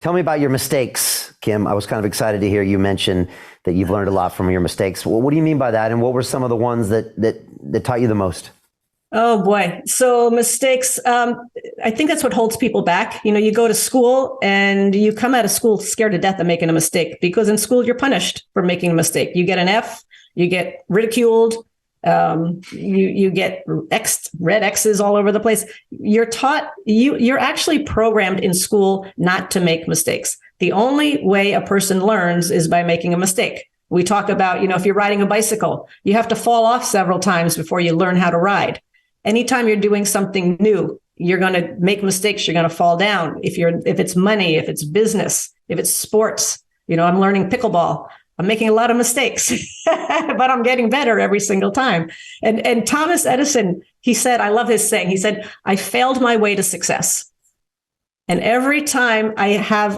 Tell me about your mistakes, Kim. I was kind of excited to hear you mention that you've learned a lot from your mistakes. Well, what do you mean by that? And what were some of the ones that taught you the most? Oh boy. So mistakes, I think that's what holds people back. You go to school and you come out of school scared to death of making a mistake, because in school you're punished for making a mistake. You get an F, you get ridiculed, you get red X's all over the place. You're taught, you're actually programmed in school not to make mistakes. The only way a person learns is by making a mistake. We talk about, if you're riding a bicycle, you have to fall off several times before you learn how to ride. Anytime you're doing something new, you're going to make mistakes. You're going to fall down. If it's money, if it's business, if it's sports, I'm learning pickleball. I'm making a lot of mistakes, but I'm getting better every single time. And Thomas Edison, he said, I love his saying. He said, I failed my way to success. And every time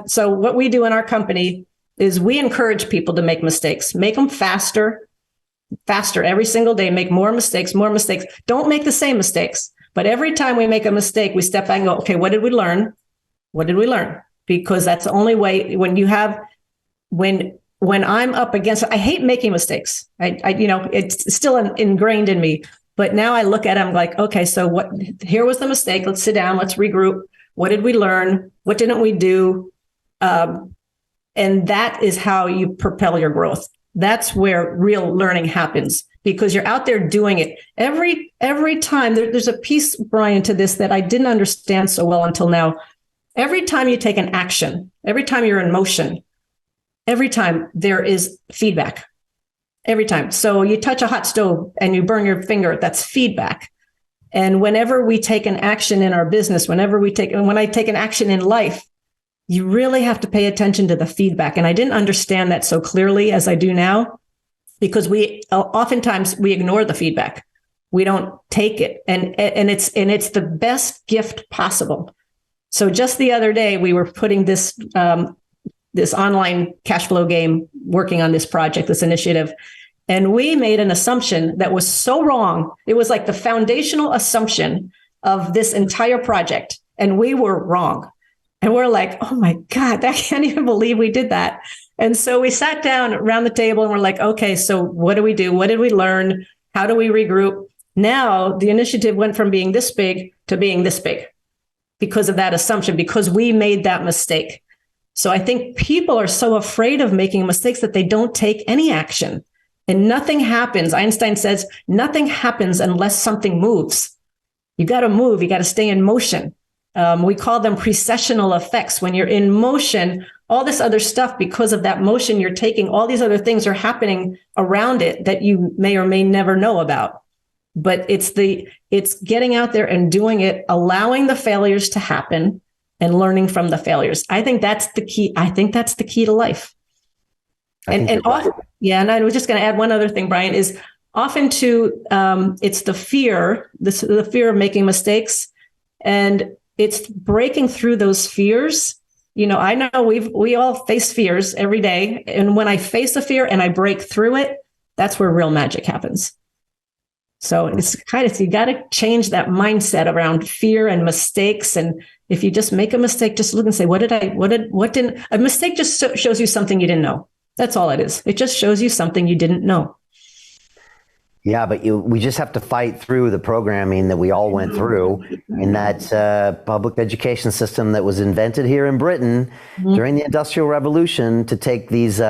so what we do in our company is we encourage people to make mistakes, make them faster every single day, make more mistakes. Don't make the same mistakes. But every time we make a mistake, we step back and go, okay, what did we learn? Because that's the only way when I'm up against it. I hate making mistakes. It's still ingrained in me. But now I look at it, I'm like, okay, so here was the mistake. Let's sit down, let's regroup. What did we learn? What didn't we do? And that is how you propel your growth. That's where real learning happens, because you're out there doing it every time. There's a piece, Brian, to this that I didn't understand so well until now. Every time you take an action, every time you're in motion, every time there is feedback. Every time. So you touch a hot stove and you burn your finger, that's feedback. And whenever we take an action in our business, when I take an action in life, you really have to pay attention to the feedback. And I didn't understand that so clearly as I do now, because oftentimes we ignore the feedback. We don't take it. And it's the best gift possible. So just the other day, we were putting this online cash flow game, working on this project, this initiative. And we made an assumption that was so wrong. It was like the foundational assumption of this entire project. And we were wrong. And we're like, oh my God, I can't even believe we did that. And so we sat down around the table and we're like, okay, so what do we do? What did we learn? How do we regroup? Now the initiative went from being this big to being this big because of that assumption, because we made that mistake. So I think people are so afraid of making mistakes that they don't take any action, and nothing happens. Einstein says nothing happens unless something moves. You got to move. You got to stay in motion. We call them precessional effects. When you're in motion, all this other stuff, because of that motion you're taking, all these other things are happening around it that you may or may never know about. But it's getting out there and doing it, allowing the failures to happen and learning from the failures. I think that's the key. I think that's the key to life. And often, and I was just going to add one other thing, Brian, is often too, it's the fear of making mistakes, and it's breaking through those fears. I know we all face fears every day. And when I face a fear and I break through it, that's where real magic happens. So it's you got to change that mindset around fear and mistakes. And if you just make a mistake, just look and say, a mistake just shows you something you didn't know. That's all it is. It just shows you something you didn't know. Yeah, but we just have to fight through the programming that we all went through in that public education system that was invented here in Britain during the Industrial Revolution to take these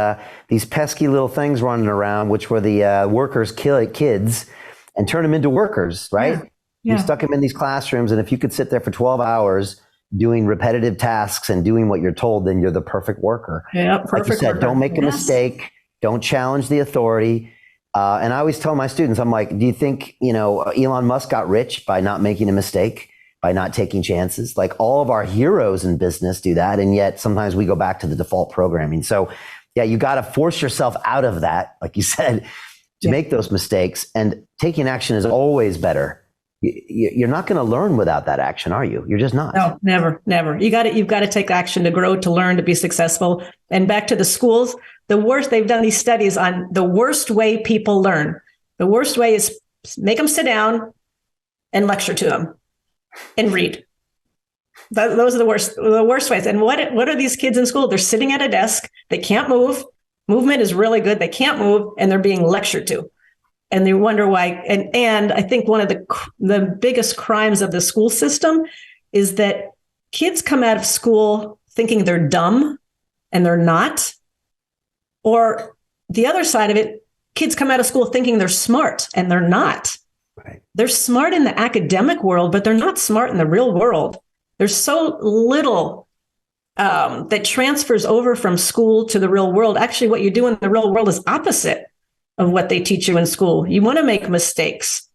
pesky little things running around, which were the workers' kids, and turn them into workers, right? Yeah. You stuck them in these classrooms, and if you could sit there for 12 hours doing repetitive tasks and doing what you're told, then you're the perfect worker. Yeah, perfect. Like you said, worker. Don't make a mistake. Don't challenge the authority. And I always tell my students, I'm like, do you think, Elon Musk got rich by not making a mistake, by not taking chances? Like all of our heroes in business do that. And yet sometimes we go back to the default programming. So yeah, you got to force yourself out of that, like you said, to make those mistakes. And taking action is always better. You're not going to learn without that action, are you? You're just not. No, never. You've got to take action to grow, to learn, to be successful. And back to the schools, they've done these studies on the worst way people learn. The worst way is make them sit down and lecture to them and read. Those are the worst ways. And what are these kids in school? They're sitting at a desk. They can't move. Movement is really good. They can't move, and they're being lectured to. And they wonder why. And I think one of the biggest crimes of the school system is that kids come out of school thinking they're dumb, and they're not. Or the other side of it, kids come out of school thinking they're smart, and they're not. Right. They're smart in the academic world, but they're not smart in the real world. There's so little that transfers over from school to the real world. Actually, what you do in the real world is opposite of what they teach you in school. You want to make mistakes.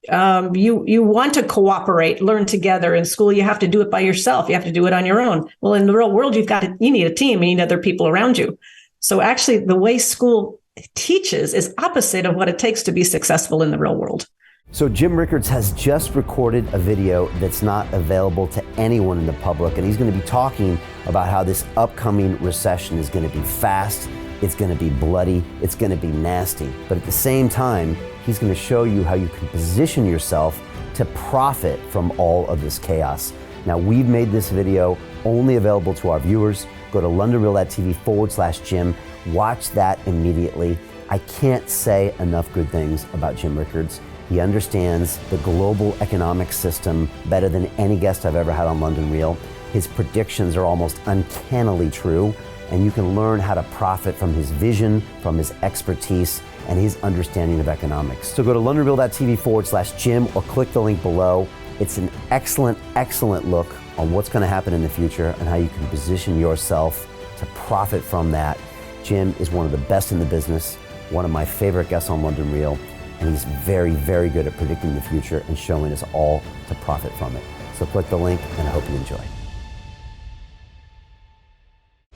You want to cooperate, learn together. In school, you have to do it by yourself. You have to do it on your own. Well, in the real world, you need a team. You need other people around you. So actually, the way school teaches is opposite of what it takes to be successful in the real world. So Jim Rickards has just recorded a video that's not available to anyone in the public, and he's going to be talking about how this upcoming recession is going to be fast, it's going to be bloody, it's going to be nasty. But at the same time, he's going to show you how you can position yourself to profit from all of this chaos. Now, we've made this video only available to our viewers. Go to londonreal.tv/Jim. Watch that immediately. I can't say enough good things about Jim Rickards. He understands the global economic system better than any guest I've ever had on London Real. His predictions are almost uncannily true, and you can learn how to profit from his vision, from his expertise, and his understanding of economics. So go to londonreal.tv/Jim or click the link below. It's an excellent, excellent look on what's going to happen in the future and how you can position yourself to profit from that. Jim is one of the best in the business, one of my favorite guests on London Real, and he's very, very good at predicting the future and showing us all to profit from it. So click the link, and I hope you enjoy.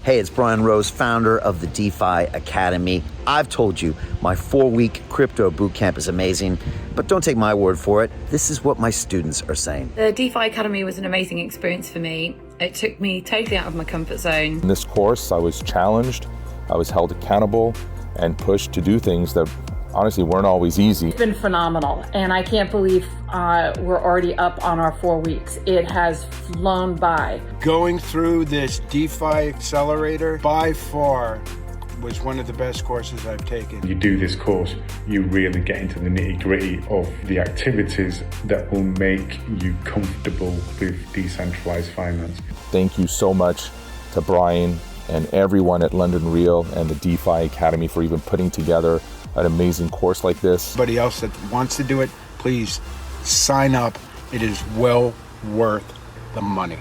Hey, it's Brian Rose, founder of the DeFi Academy. I've told you my 4-week crypto bootcamp is amazing, but don't take my word for it. This is what my students are saying. The DeFi Academy was an amazing experience for me. It took me totally out of my comfort zone. In this course, I was challenged, I was held accountable, and pushed to do things that honestly weren't always easy. It's been phenomenal, and I can't believe we're already up on our 4 weeks. It has flown by. Going through this DeFi accelerator by far was one of the best courses I've taken. You do this course, you really get into the nitty-gritty of the activities that will make you comfortable with decentralized finance. Thank you so much to Brian and everyone at London Real and the DeFi Academy for even putting together an amazing course like this. Anybody else that wants to do it, please sign up. It is well worth the money.